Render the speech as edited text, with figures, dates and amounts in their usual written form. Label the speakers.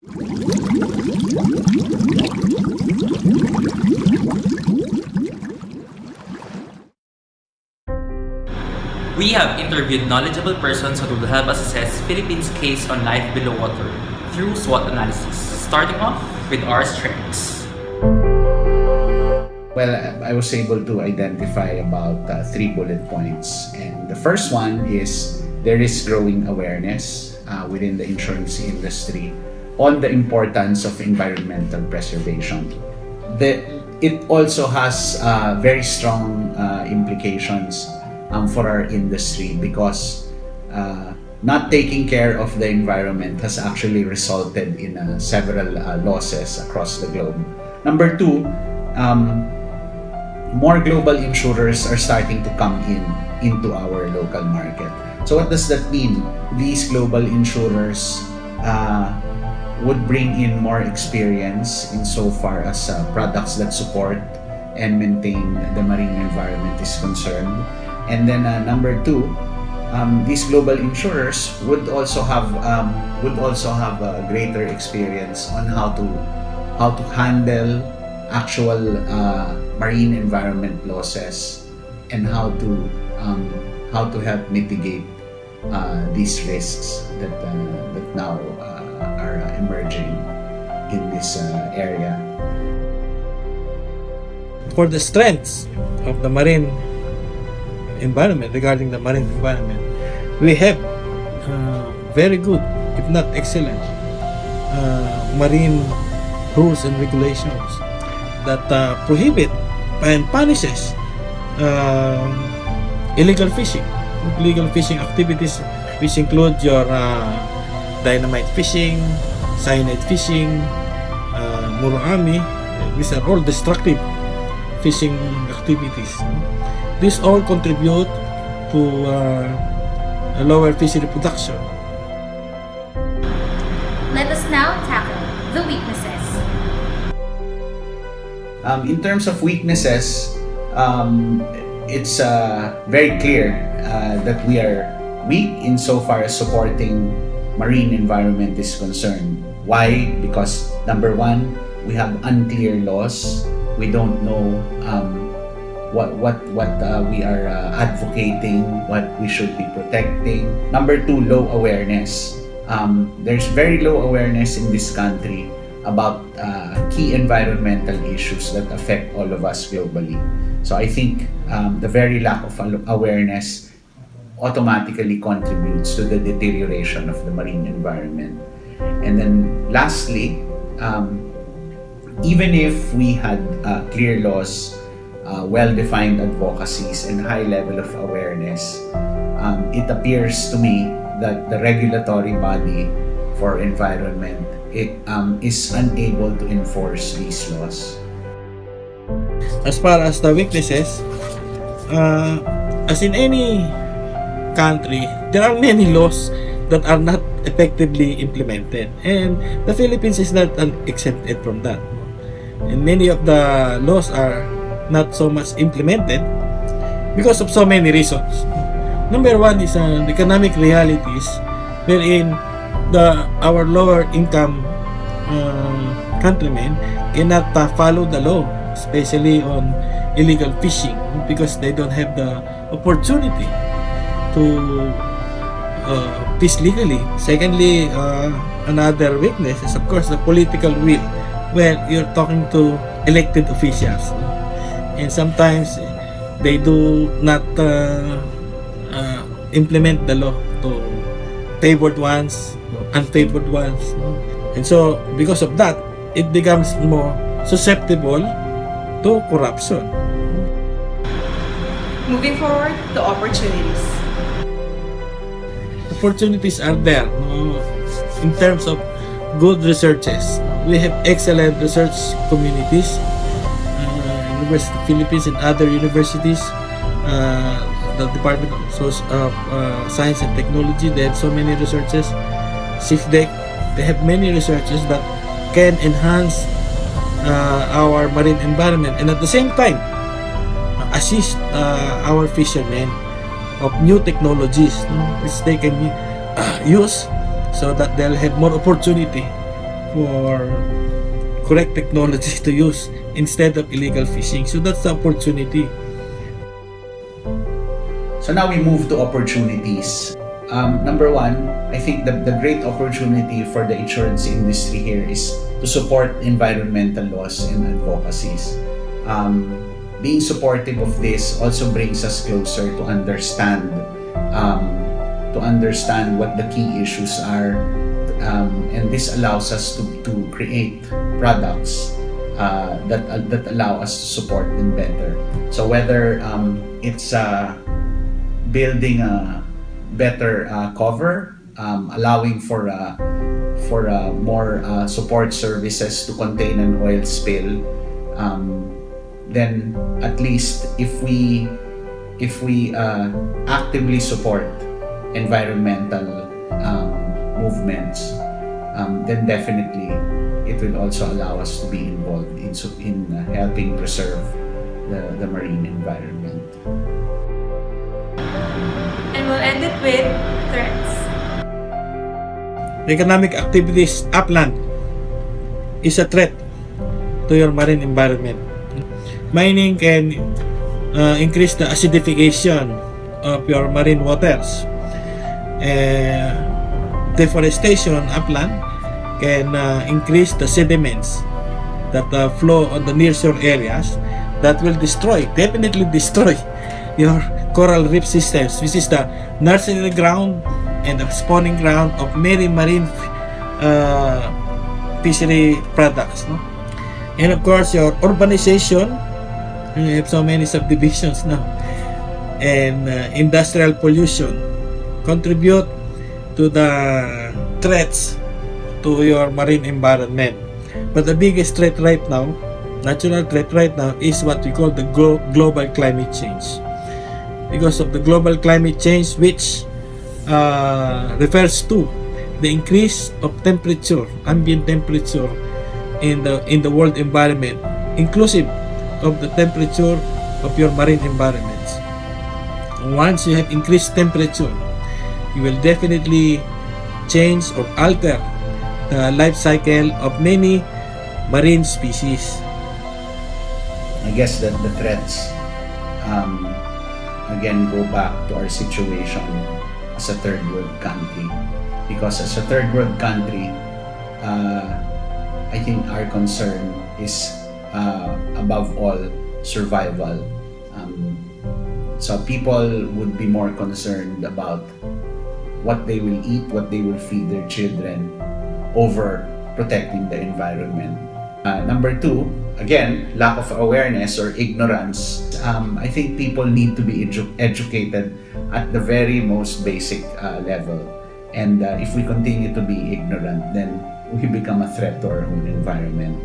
Speaker 1: We have interviewed knowledgeable persons who will help us assess Philippines' case on life below water through SWOT analysis, starting off with our strengths.
Speaker 2: Well, I was able to identify about 3 bullet points. And the first one is there is growing awareness within the insurance industry on the importance of environmental preservation. It also has very strong implications for our industry because not taking care of the environment has actually resulted in several losses across the globe. Number 2, more global insurers are starting to come into our local market. So what does that mean? These global insurers would bring in more experience insofar as products that support and maintain the marine environment is concerned. And then number 2, these global insurers would also have a greater experience on how to handle actual marine environment losses and how to help mitigate these risks that now are emerging in this area.
Speaker 3: For the strengths of the marine environment, regarding the marine environment, we have very good, if not excellent, marine rules and regulations that prohibit and punishes illegal fishing activities, which include your dynamite fishing, cyanide fishing, muroami. These are all destructive fishing activities. These all contribute to a lower fishery production.
Speaker 4: Let us now tackle the weaknesses.
Speaker 2: In terms of weaknesses, it's very clear that we are weak insofar as supporting marine environment is concerned. Why? Because number 1, we have unclear laws. We don't know what we are advocating, what we should be protecting. Number 2, low awareness. There's very low awareness in this country about key environmental issues that affect all of us globally. So I think the very lack of awareness automatically contributes to the deterioration of the marine environment. And then lastly, even if we had clear laws, well-defined advocacies, and high level of awareness, it appears to me that the regulatory body for environment is unable to enforce these laws.
Speaker 3: As far as the weaknesses, as in any country, there are many laws that are not effectively implemented, and the Philippines is not exempted from that. And many of the laws are not so much implemented because of so many reasons. Number 1 is economic realities, wherein our lower income countrymen cannot follow the law, especially on illegal fishing, because they don't have the opportunity to fish legally. Secondly, another weakness is of course the political will, where you're talking to elected officials, and sometimes they do not implement the law to favored ones, unfavored ones, and so because of that, it becomes more susceptible to corruption.
Speaker 5: Moving forward, the opportunities.
Speaker 3: Opportunities are there, in terms of good researches. We have excellent research communities, University of Philippines and other universities, the Department of Science and Technology, they have so many researches. SIFDEC, they have many researches that can enhance our marine environment, and at the same time assist our fishermen of new technologies which they can use, so that they'll have more opportunity for correct technology to use instead of illegal fishing. So that's the opportunity.
Speaker 2: So now we move to opportunities. Number one, I think the great opportunity for the insurance industry here is to support environmental laws and advocacies. Being supportive of this also brings us closer to understand what the key issues are, and this allows us to create products that allow us to support them better. So whether it's building a better cover, allowing for more support services to contain an oil spill, then at least if we actively support environmental movements, then definitely it will also allow us to be involved in helping preserve the marine environment.
Speaker 5: And we'll end it with threats.
Speaker 3: Economic activities upland is a threat to your marine environment. Mining can increase the acidification of your marine waters. Deforestation upland can increase the sediments that flow on the nearshore areas that will definitely destroy your coral reef systems, which is the nursery ground and the spawning ground of many marine fishery products. No? And of course, your urbanization, you have so many subdivisions now, and industrial pollution contribute to the threats to your marine environment. But the biggest threat right now, natural threat right now, is what we call the global climate change. Because of the global climate change, which refers to the increase of temperature, ambient temperature in the world environment, inclusive of the temperature of your marine environments. Once you have increased temperature, you will definitely change or alter the life cycle of many marine species.
Speaker 2: I guess that the threats again go back to our situation as a third world country, because as a third world country, I think our concern is above all survival. So people would be more concerned about what they will eat, what they will feed their children, over protecting the environment. Number two, again, lack of awareness or ignorance. I think people need to be educated at the very most basic level. And if we continue to be ignorant, then we become a threat to our own environment.